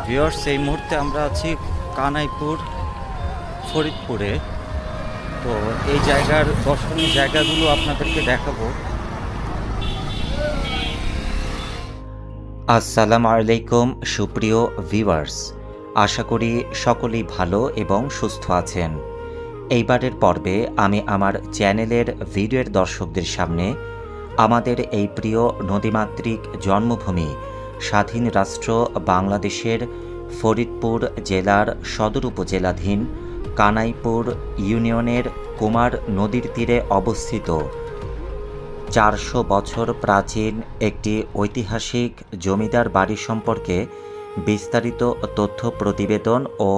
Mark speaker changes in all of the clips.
Speaker 1: Viewers, এই মুহূর্তে আমরা আছি কানাইপুর ফরিদপুরে। তো এই জায়গার দর্শনীয় জায়গাগুলো আপনাদেরকে দেখাবো। আসসালামু আলাইকুম সুপ্রিয় ভিউয়ার্স, আশা করি সকলেই ভালো এবং সুস্থ আছেন। এইবারের পর্বে আমি আমার চ্যানেলের ভিডিওর দর্শকদের সামনে আমাদের এই প্রিয় নদীমাতৃক জন্মভূমি স্বাধীন রাষ্ট্র বাংলাদেশের ফরিদপুর জেলার সদর উপজেলাধীন কানাইপুর ইউনিয়নের কুমার নদীর তীরে অবস্থিত 400 বছর প্রাচীন একটি ঐতিহাসিক জমিদার বাড়ি সম্পর্কে বিস্তারিত তথ্য প্রতিবেদন ও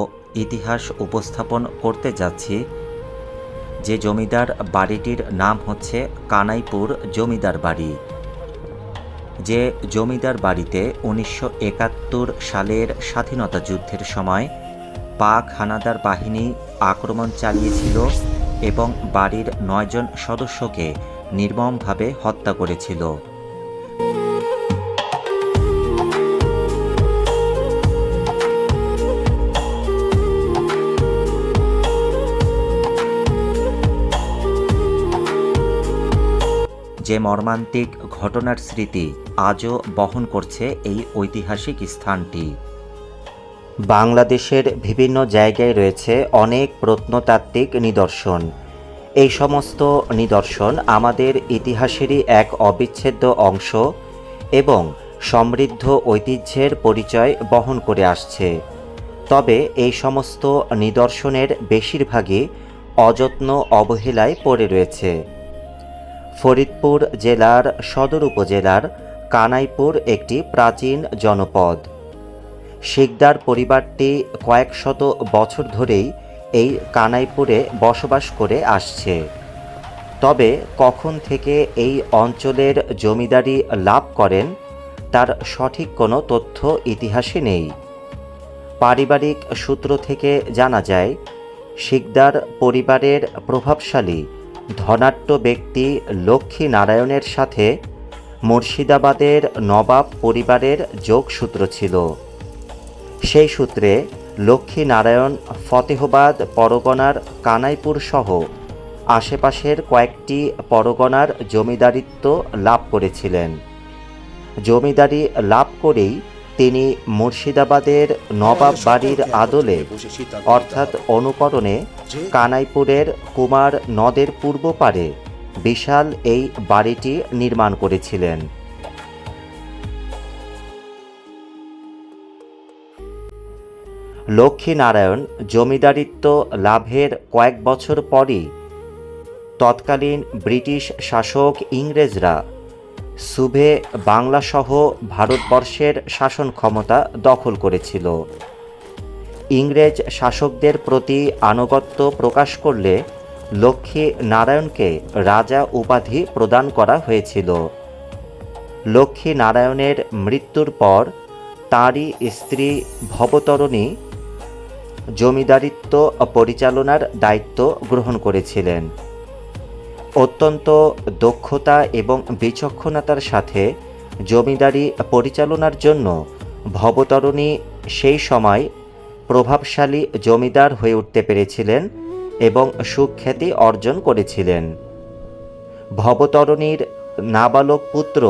Speaker 1: ইতিহাস উপস্থাপন করতে যাচ্ছি। যে জমিদার বাড়িটির নাম হচ্ছে কানাইপুর জমিদার বাড়ি। যে জমিদার বাড়িতে 1971 সালের স্বাধীনতা যুদ্ধের সময় পাক হানাদার বাহিনী আক্রমণ চালিয়েছিল এবং বাড়ির 9 জন সদস্যকে নির্মমভাবে হত্যা করেছিল। যে মর্মান্তিক ঘটনার স্মৃতি আজও বহন করছে এই ঐতিহাসিক স্থানটি। বাংলাদেশের বিভিন্ন জায়গায় রয়েছে অনেক প্রত্নতাত্ত্বিক নিদর্শন। এই সমস্ত নিদর্শন আমাদের ইতিহাসেরই এক অবিচ্ছেদ্য অংশ এবং সমৃদ্ধ ঐতিহ্যের পরিচয় বহন করে আসছে। তবে এই সমস্ত নিদর্শনের বেশিরভাগই অযত্ন অবহেলায় পড়ে রয়েছে। ফরিদপুর জেলার সদর উপজেলার কানাইপুর একটি প্রাচীন জনপদ। শিকদার পরিবারটি কয়েক শত বছর ধরেই এই কানাইপুরে বসবাস করে আসছে। তবে কখন থেকে এই অঞ্চলের জমিদারি লাভ করেন তার সঠিক কোনো তথ্য ইতিহাসে নেই। পারিবারিক সূত্র থেকে জানা যায়, শিকদার পরিবারের প্রভাবশালী ধনাঢ্য ব্যক্তি লক্ষ্মী নারায়ণের সাথে মুর্শিদাবাদের নবাব পরিবারের যোগসূত্র ছিল। সেই সূত্রে লক্ষ্মী নারায়ণ ফতেহাবাদ পরগনার কানাইপুর সহ আশেপাশের কয়েকটি পরগনার জমিদারিত্ব লাভ করেছিলেন। জমিদারি লাভ করেই তিনি মুর্শিদাবাদের নবাব বাড়ির আদলে অর্থাৎ অনুকরণে কানাইপুরের কুমার নদের পূর্ব পারে বিশাল এই বাড়িটি নির্মাণ করেছিলেন। লক্ষ্মী নারায়ণ জমিদারিত্ব লাভের কয়েক বছর পরই তৎকালীন ব্রিটিশ শাসক ইংরেজরা সুবে বাংলাসহ ভারতবর্ষের শাসন ক্ষমতা দখল করেছিল। ইংরেজ শাসকদের প্রতি আনুগত্য প্রকাশ করলে লক্ষ্মী নারায়ণকে রাজা উপাধি প্রদান করা হয়েছিল। লক্ষ্মী নারায়ণের মৃত্যুর পর তাঁরই স্ত্রী ভবতরণী জমিদারিত্ব পরিচালনার দায়িত্ব গ্রহণ করেছিলেন। অত্যন্ত দক্ষতা এবং বিচক্ষণতার সাথে জমিদারি পরিচালনার জন্য ভবতরণী সেই সময় প্রভাবশালী জমিদার হয়ে উঠতে পেরেছিলেন এবং সুখ্যাতি অর্জন করেছিলেন। ভবতরণীর নাবালক পুত্র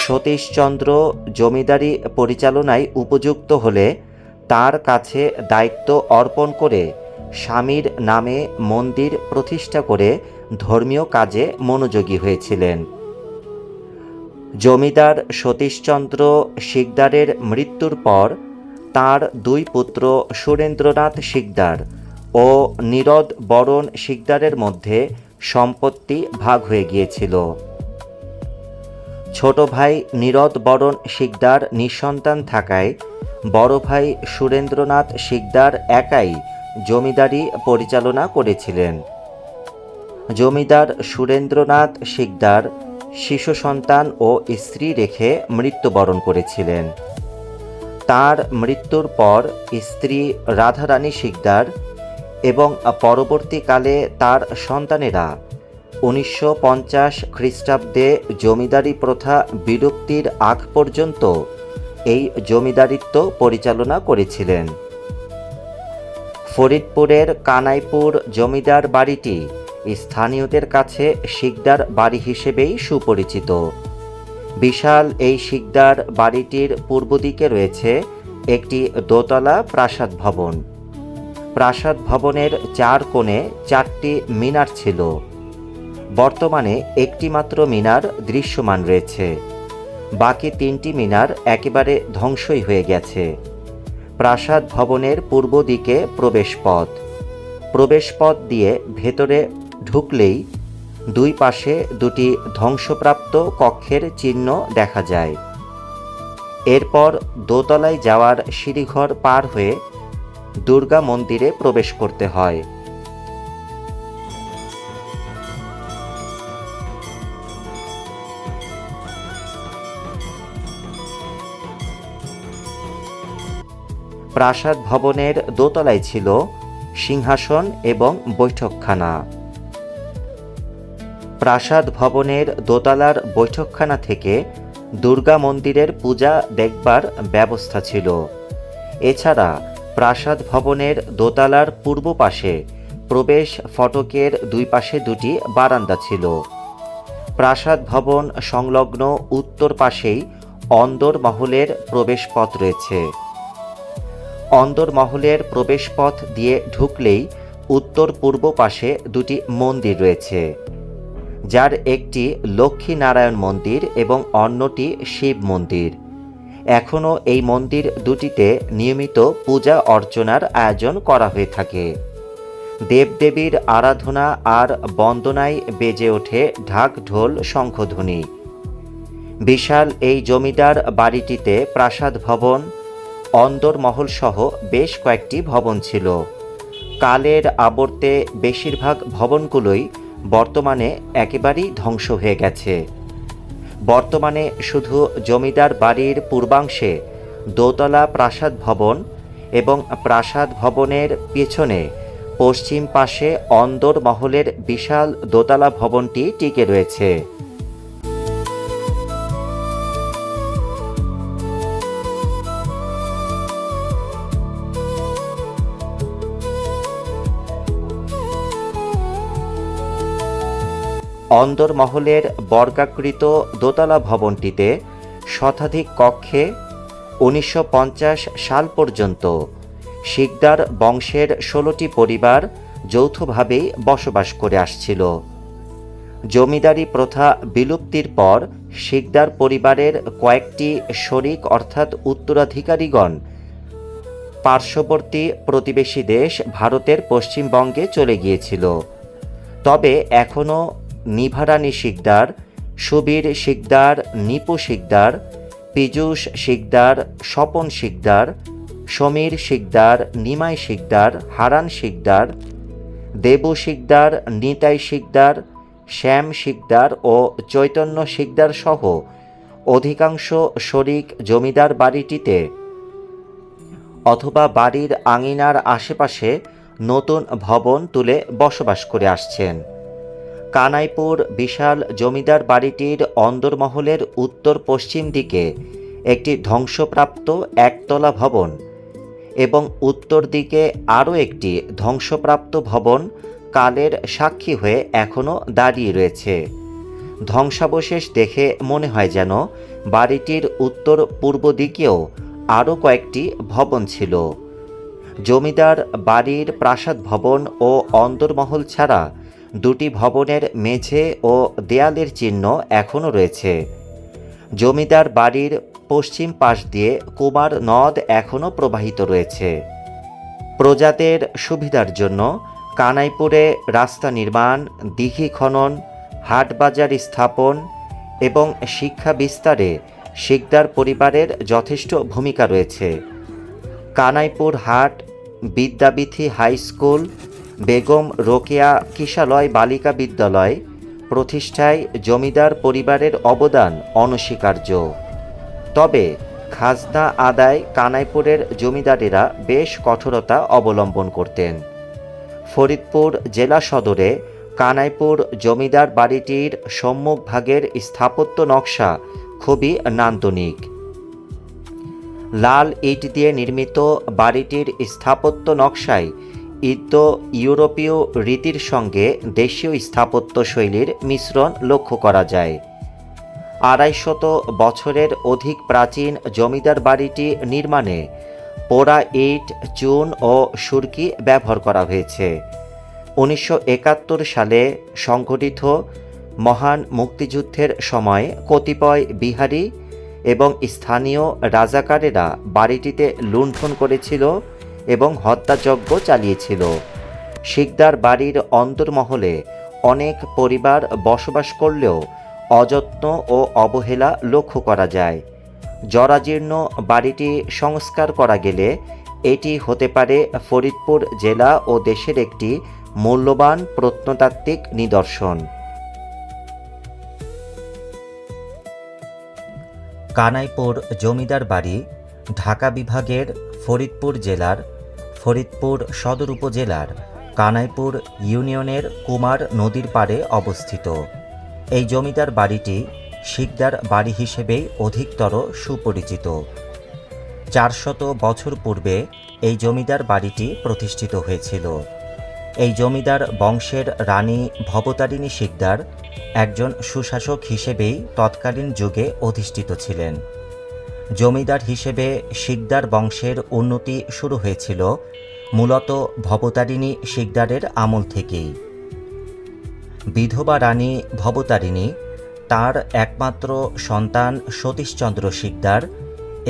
Speaker 1: সতীশচন্দ্র জমিদারি পরিচালনায় উপযুক্ত হলে তার কাছে দায়িত্ব অর্পণ করে স্বামীর নামে মন্দির প্রতিষ্ঠা করে ধর্মীয় কাজে মনোযোগী হয়েছিলেন। জমিদার সতীশচন্দ্র শিকদারের মৃত্যুর পর তাঁর 2 পুত্র সুরেন্দ্রনাথ শিকদার ও নীরদ বরণ শিকদারের মধ্যে সম্পত্তি ভাগ হয়ে গিয়েছিল। ছোট ভাই নীরদ বরণ শিকদার নিঃসন্তান থাকায় বড় ভাই সুরেন্দ্রনাথ শিকদার একাই জমিদারি পরিচালনা করেছিলেন। জমিদার সুরেন্দ্রনাথ শিকদার শিশু সন্তান ও স্ত্রী রেখে মৃত্যুবরণ করেছিলেন। তার মৃত্যুর পর স্ত্রী রাধারানী শিকদার এবং পরবর্তীকালে তার সন্তানেরা 1950 খ্রিস্টাব্দে জমিদারি প্রথা বিলুপ্তির আগ পর্যন্ত এই জমিদারিত্ব পরিচালনা করেছিলেন। ফরিদপুরের কানাইপুর জমিদার বাড়িটি স্থানীয়দের কাছে শিকদার বাড়ি হিসেবেই সুপরিচিত। বিশাল এই শিকদার বাড়িটির পূর্ব দিকে রয়েছে একটি দোতলা প্রাসাদ ভবন। প্রাসাদ ভবনের 4 কোণে 4টি মিনার ছিল। বর্তমানে একটি মাত্র মিনার দৃশ্যমান রয়েছে, বাকি 3টি মিনার একেবারে ধ্বংসই হয়ে গেছে। প্রাসাদ ভবনের পূর্ব দিকে প্রবেশপথ দিয়ে ভেতরে ঢুকলেই দুই পাশে দুটি ধ্বংসপ্রাপ্ত কক্ষের চিহ্ন দেখা যায়। এরপর দোতলায় যাওয়ার সিঁড়িঘর পার হয়ে দুর্গা মন্দিরে প্রবেশ করতে হয়। প্রাসাদ ভবনের দোতলায় ছিল সিংহাসন এবং বৈঠকখানা। প্রাসাদ ভবনের দোতলার বৈঠকখানা থেকে দুর্গা মন্দিরের পূজা দেখবার ব্যবস্থা ছিল। এছাড়া প্রাসাদ ভবনের দোতলার পূর্ব পাশে প্রবেশ ফটকের দুই পাশে দুটি বারান্দা ছিল। প্রাসাদ ভবন সংলগ্ন উত্তর পাশেই অন্দর মহলের প্রবেশপথ রয়েছে। অন্দর মহলের প্রবেশপথ দিয়ে ঢুকলেই উত্তর পূর্ব পাশে দুটি মন্দির রয়েছে, যার একটি লক্ষ্মী নারায়ণ মন্দির এবং অন্যটি শিব মন্দির। এখনও এই মন্দির দুটিতে নিয়মিত পূজা অর্চনার আয়োজন করা হয়ে থাকে। দেবদেবীর আরাধনা আর বন্দনায় বেজে ওঠে ঢাক ঢোল শঙ্খধ্বনি। বিশাল এই জমিদার বাড়িটিতে প্রাসাদ ভবন, অন্দর মহল সহ বেশ কয়েকটি ভবন ছিল। কালের আবর্তে বেশিরভাগ ভবনগুলোই বর্তমানে একেবারেই ধ্বংস হয়ে গেছে। বর্তমানে শুধু জমিদার বাড়ির পূর্বাংশে দোতলা প্রাসাদ ভবন এবং প্রাসাদ ভবনের পেছনে পশ্চিম পাশে অন্দর মহলের বিশাল দোতলা ভবনটি টিকে রয়েছে। অন্দরমহলের বর্গাকৃত দোতলা ভবনটিতে শতাধিক কক্ষে 1950 সাল পর্যন্ত শিকদার বংশের 16টি পরিবার যৌথভাবেই বসবাস করে আসছিল। জমিদারি প্রথা বিলুপ্তির পর শিকদার পরিবারের কয়েকটি শরিক অর্থাৎ উত্তরাধিকারীগণ পার্শ্ববর্তী প্রতিবেশী দেশ ভারতের পশ্চিমবঙ্গে চলে গিয়েছিল। তবে এখনও নিভারানী শিকদার, সুবীর শিকদার, নিপু শিকদার, পীযূষ শিকদার, স্বপন শিকদার, সমীর শিকদার, নিমাই শিকদার, হারান শিকদার, দেবু শিকদার, নিতাই শিকদার, শ্যাম শিকদার ও চৈতন্য শিকদার সহ অধিকাংশ শরিক জমিদার বাড়িটিতে অথবা বাড়ির আঙিনার আশেপাশে নতুন ভবন তুলে বসবাস করে আসছেন। কানাইপুর বিশাল জমিদার বাড়িটির অন্দরমহলের উত্তর পশ্চিম দিকে একটি ধ্বংসপ্রাপ্ত একতলা ভবন এবং উত্তর দিকে আরও একটি ধ্বংসপ্রাপ্ত ভবন কালের সাক্ষী হয়ে এখনও দাঁড়িয়ে রয়েছে। ধ্বংসাবশেষ দেখে মনে হয় যেন বাড়িটির উত্তর পূর্ব দিকেও আরও কয়েকটি ভবন ছিল। জমিদার বাড়ির প্রাসাদ ভবন ও অন্দরমহল ছাড়া দুটি ভবনের মেঝে ও দেয়ালের চিহ্ন এখনও রয়েছে। জমিদার বাড়ির পশ্চিম পাশ দিয়ে কুমার নদ এখনও প্রবাহিত রয়েছে। প্রজাদের সুবিধার জন্য কানাইপুরে রাস্তা নির্মাণ, দিঘি খনন, হাটবাজার স্থাপন এবং শিক্ষা বিস্তারে শিকদার পরিবারের যথেষ্ট ভূমিকা রয়েছে। কানাইপুর হাট, বিদ্যাবিথি হাই স্কুল, বেগম রোকেয়া কিশালয় বালিকা বিদ্যালয় প্রতিষ্ঠায় জমিদার পরিবারের অবদান অনস্বীকার্য। তবে খাজনা আদায় কানাইপুরের জমিদারেরা বেশ কঠোরতা অবলম্বন করতেন। ফরিদপুর জেলা সদরে কানাইপুর জমিদার বাড়িটির সম্মুখভাগের স্থাপত্য নকশা খুবই নান্দনিক। লাল ইট দিয়ে নির্মিত বাড়িটির স্থাপত্য নকশায় ইন্দো ইউরোপীয় রীতির সঙ্গে দেশীয় স্থাপত্য শৈলীর মিশ্রণ লক্ষ্য করা যায়। 250 বছরের অধিক প্রাচীন জমিদার বাড়িটি নির্মাণে পোড়া ইট, চুন ও সুরকি ব্যবহার করা হয়েছে। 1971 সালে সংঘটিত মহান মুক্তিযুদ্ধের সময় কতিপয় বিহারি এবং স্থানীয় রাজাকারেরা বাড়িটিতে লুণ্ঠন করেছিল এবং হত্যাযজ্ঞ চালিয়েছিল। শিকদার বাড়ির অন্দরমহলে অনেক পরিবার বসবাস করলেও অযত্ন ও অবহেলা লক্ষ্য করা যায়। জরাজীর্ণ বাড়িটি সংস্কার করা গেলে এটি হতে পারে ফরিদপুর জেলা ও দেশের একটি মূল্যবান প্রত্নতাত্ত্বিক নিদর্শন। কানাইপুর জমিদার বাড়ি ঢাকা বিভাগের ফরিদপুর জেলার ফরিদপুর সদর উপজেলার কানাইপুর ইউনিয়নের কুমার নদীর পাড়ে অবস্থিত। এই জমিদার বাড়িটি শিকদার বাড়ি হিসেবেই অধিকতর সুপরিচিত। 400 বছর পূর্বে এই জমিদার বাড়িটি প্রতিষ্ঠিত হয়েছিল। এই জমিদার বংশের রানী ভবতারিণী শিকদার একজন সুশাসক হিসেবেই তৎকালীন যুগে অধিষ্ঠিত ছিলেন। জমিদার হিসেবে শিকদার বংশের উন্নতি শুরু হয়েছিল মূলত ভবতারিণী শিকদারের আমল থেকেই। বিধবা রানী ভবতারিণী তার একমাত্র সন্তান সতীশচন্দ্র শিকদার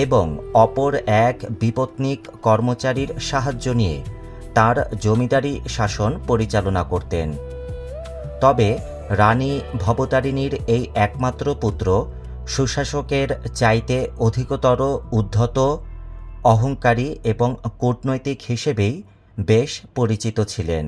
Speaker 1: এবং অপর এক বিপত্নিক কর্মচারীর সাহায্য নিয়ে তার জমিদারি শাসন পরিচালনা করতেন। তবে রানী ভবতারিণীর এই একমাত্র পুত্র সুশাসকের চাইতে অধিকতর উদ্ধত, অহংকারী এবং কূটনৈতিক হিসেবেই বেশ পরিচিত ছিলেন।